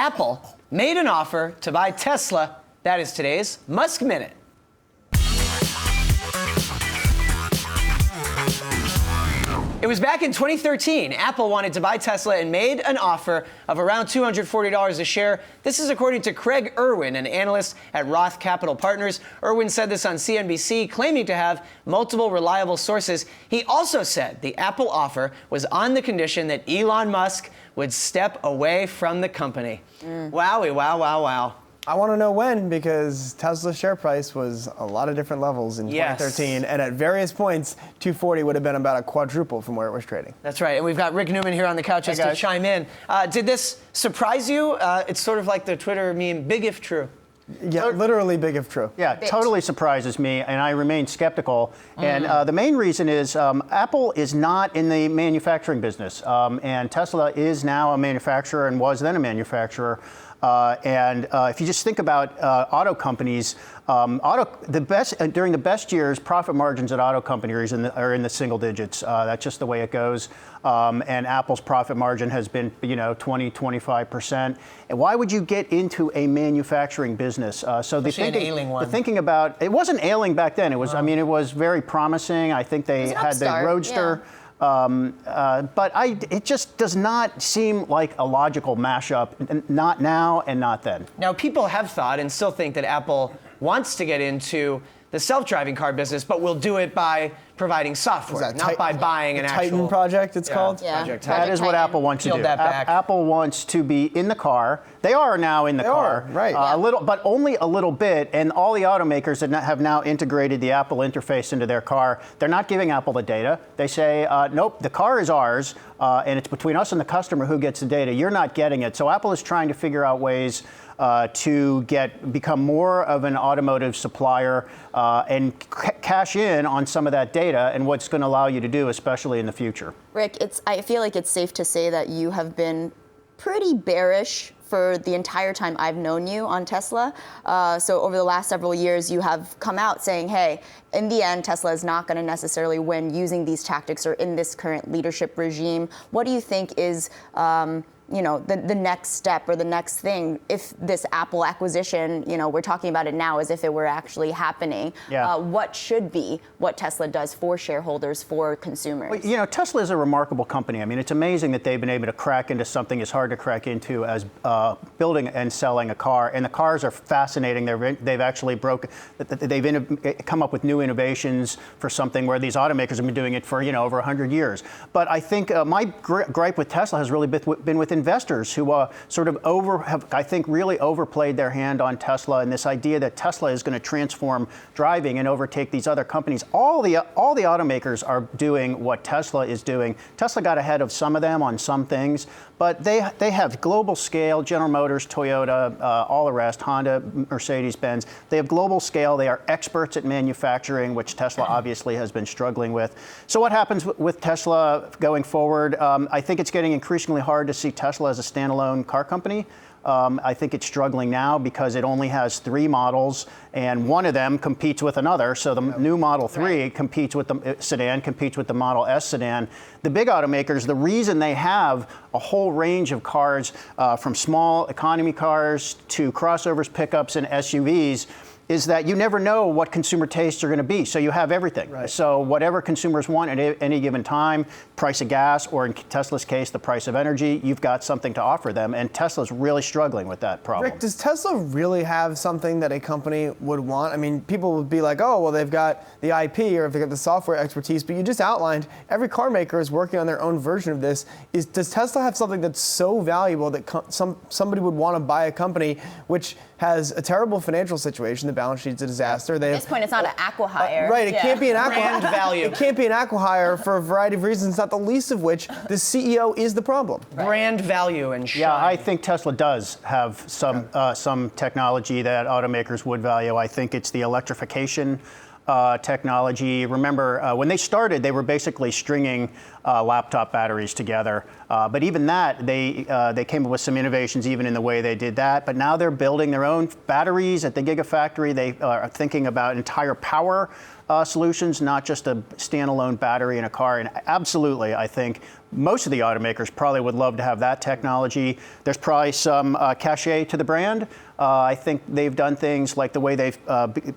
Apple made an offer to buy Tesla. That is today's Musk Minute. It was back in 2013. Apple wanted to buy Tesla and made an offer of around $240 a share. This is according to Craig Irwin, an analyst at Roth Capital Partners. Irwin said this on CNBC, claiming to have multiple reliable sources. He also said the Apple offer was on the condition that Elon Musk would step away from the company. Wowie, wow, wow, wow. I want to know when, because Tesla's share price was a lot of different levels in 2013, and at various points, 240 would have been about a quadruple from where it was trading. That's right, and we've got Rick Newman here on the couch just to chime in. Did this surprise you? It's sort of like the Twitter meme, big if true. Yeah, literally big if true. Yeah, it totally surprises me, and I remain skeptical. And the main reason is Apple is not in the manufacturing business, and Tesla is now a manufacturer and was then a manufacturer. If you just think about auto companies, during the best years, profit margins at auto companies are in the single digits. That's just the way it goes. And Apple's profit margin has been, 20, 25%. And why would you get into a manufacturing business? So the thinking about it wasn't ailing back then. It was, it was very promising. I think they had the Roadster. Yeah. But it just does not seem like a logical mashup, not now and not then. Now, people have thought and still think that Apple wants to get into the self-driving car business, but will do it by providing software, not by buying an actual... Titan project, it's called? Yeah. That is what Apple wants to do. Apple wants to be in the car. They are now in the car. Right. A little, but only a little bit. And all the automakers that have now integrated the Apple interface into their car, they're not giving Apple the data. They say, nope, the car is ours, and it's between us and the customer who gets the data. You're not getting it. So Apple is trying to figure out ways to become more of an automotive supplier and cash in on some of that data and what's going to allow you to do, especially in the future. Rick, I feel like it's safe to say that you have been pretty bearish for the entire time I've known you on Tesla. So over the last several years, you have come out saying, hey, in the end, Tesla is not going to necessarily win using these tactics or in this current leadership regime. What do you think is the next step or the next thing if this Apple acquisition, we're talking about it now as if it were actually happening. Yeah. What should be what Tesla does for shareholders, for consumers? Well, Tesla is a remarkable company. It's amazing that they've been able to crack into something as hard to crack into as building and selling a car. And the cars are fascinating. They've actually come up with new innovations for something where these automakers have been doing it for, over 100 years. But I think my gripe with Tesla has really been with investors who have, I think, really overplayed their hand on Tesla and this idea that Tesla is going to transform driving and overtake these other companies. All the automakers are doing what Tesla is doing. Tesla got ahead of some of them on some things, but they have global scale. General Motors, Toyota, all the rest, Honda, Mercedes-Benz. They have global scale. They are experts at manufacturing, which Tesla obviously has been struggling with. So what happens with Tesla going forward? I think it's getting increasingly hard to see Tesla as a standalone car company. I think it's struggling now because it only has 3 models, and one of them competes with another. So the new Model 3 competes with the sedan, competes with the Model S sedan. The big automakers, the reason they have a whole range of cars, from small economy cars to crossovers, pickups, and SUVs, is that you never know what consumer tastes are going to be. So you have everything. Right. So whatever consumers want at any given time, price of gas, or in Tesla's case, the price of energy, you've got something to offer them. And Tesla's really struggling with that problem. Rick, does Tesla really have something that a company would want? People would be like, oh, well, they've got the IP or they've got the software expertise, but you just outlined every car maker is working on their own version of this. Does Tesla have something that's so valuable that somebody would want to buy a company which has a terrible financial situation? The balance sheet's a disaster. At this point, it's not an acqui-hire. Right, it can't be an acqui-hire. Brand value. It can't be an acqui-hire for a variety of reasons, not the least of which the CEO is the problem. Right. Brand value and shine. Yeah, I think Tesla does have some technology that automakers would value. I think it's the electrification technology. Remember, when they started, they were basically stringing laptop batteries together. But even that, they came up with some innovations even in the way they did that. But now they're building their own batteries at the Gigafactory. They are thinking about entire power solutions, not just a standalone battery in a car. And absolutely, I think most of the automakers probably would love to have that technology. There's probably some cachet to the brand. I think they've done things like the way they've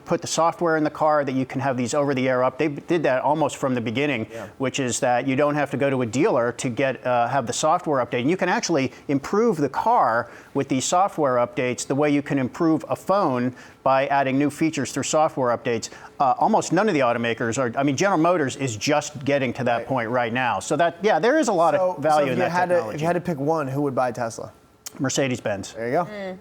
put the software in the car that you can have these over-the-air updates. They did that almost from the beginning, which is that you don't have to go to a dealer to get have the software update. And you can actually improve the car with these software updates the way you can improve a phone by adding new features through software updates. Almost none of the automakers are. I mean, General Motors is just getting to that point right now. So that, yeah, there is a lot of value in that technology. If you had to pick one, who would buy Tesla? Mercedes-Benz. There you go.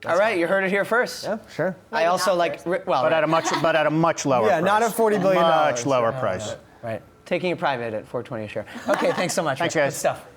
All right, you heard it here first. Yeah, sure. I also like, well, But at a much lower Yeah, price. not at $40 billion. Much lower price. right, taking it private at $4.20 a share. Okay, thanks so much. Thanks, Rick. guys. Good stuff.